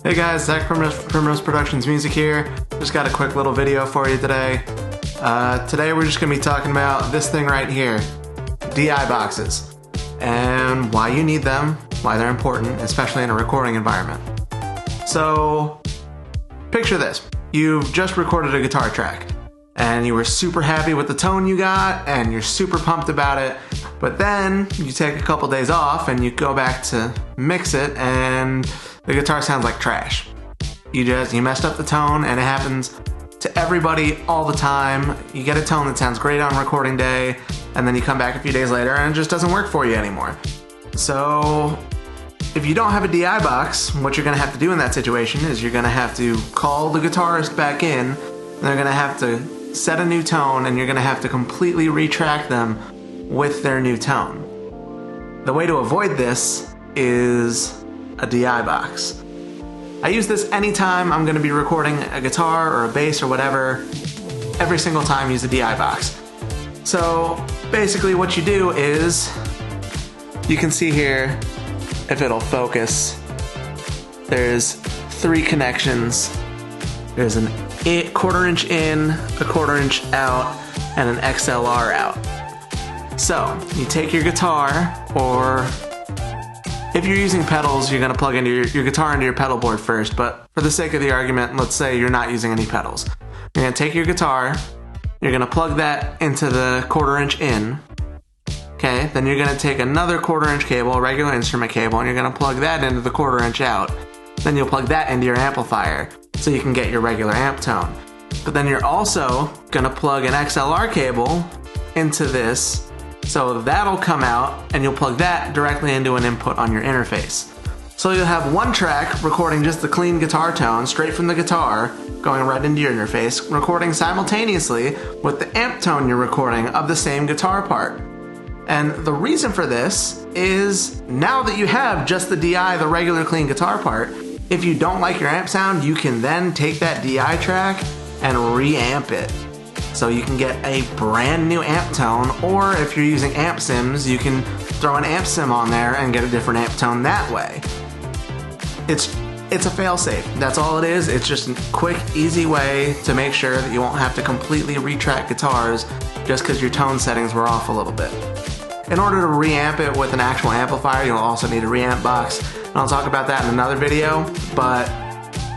Hey guys, Zach from Primrose Productions Music here. Just got a quick little video for you today. Today we're just going to be talking about this thing right here, DI boxes, and why you need them, why they're important, especially in a recording environment. So, picture this. You've just recorded a guitar track, and you were super happy with the tone you got, and you're super pumped about it, but then you take a couple days off and you go back to mix it, and the guitar sounds like trash. You messed up the tone, and it happens to everybody all the time. You get a tone that sounds great on recording day, and then you come back a few days later and it just doesn't work for you anymore. So if you don't have a DI box, what you're gonna have to do in that situation is you're gonna have to call the guitarist back in, and they're gonna have to set a new tone, and you're gonna have to completely retrack them with their new tone. The way to avoid this is a DI box. I use this anytime I'm going to be recording a guitar or a bass or whatever. Every single time use a DI box. So basically what you do is, you can see here, if it'll focus, there's 3 connections. There's an 1/4 inch in, a 1/4 inch out, and an XLR out. So you take your guitar, or if you're using pedals, you're going to plug into your guitar into your pedal board first, but for the sake of the argument, let's say you're not using any pedals. You're going to take your guitar, you're going to plug that into the 1/4 inch in, okay? Then you're going to take another 1/4 inch cable, a regular instrument cable, and you're going to plug that into the 1/4 inch out. Then you'll plug that into your amplifier so you can get your regular amp tone. But then you're also going to plug an XLR cable into this, so that'll come out, and you'll plug that directly into an input on your interface. So you'll have one track recording just the clean guitar tone straight from the guitar, going right into your interface, recording simultaneously with the amp tone you're recording of the same guitar part. And the reason for this is, now that you have just the DI, the regular clean guitar part, if you don't like your amp sound, you can then take that DI track and reamp it. So you can get a brand new amp tone, or if you're using amp sims, you can throw an amp sim on there and get a different amp tone that way. It's a fail-safe. That's all it is. It's just a quick, easy way to make sure that you won't have to completely retrack guitars just because your tone settings were off a little bit. In order to reamp it with an actual amplifier, you'll also need a reamp box, and I'll talk about that in another video, but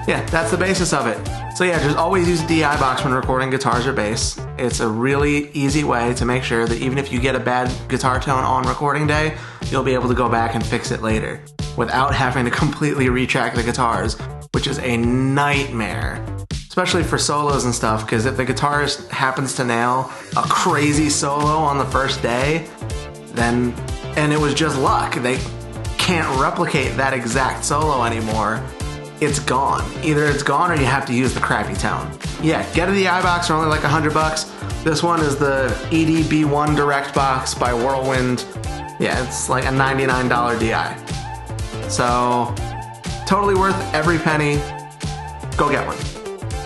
yeah, that's the basis of it. So yeah, just always use a DI box when recording guitars or bass. It's a really easy way to make sure that even if you get a bad guitar tone on recording day, you'll be able to go back and fix it later without having to completely retrack the guitars, which is a nightmare, especially for solos and stuff, because if the guitarist happens to nail a crazy solo on the first day, then, and it was just luck, they can't replicate that exact solo anymore. It's gone. Either it's gone or you have to use the crappy tone. Yeah, get a DI box for only like $100. This one is the EDB1 Direct Box by Whirlwind. Yeah, it's like a $99 DI. So, totally worth every penny. Go get one.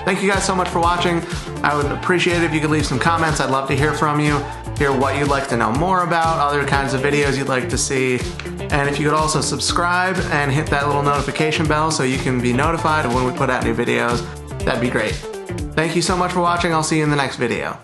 Thank you guys so much for watching. I would appreciate it if you could leave some comments. I'd love to hear from you, hear what you'd like to know more about, other kinds of videos you'd like to see. And if you could also subscribe and hit that little notification bell so you can be notified of when we put out new videos, that'd be great. Thank you so much for watching. I'll see you in the next video.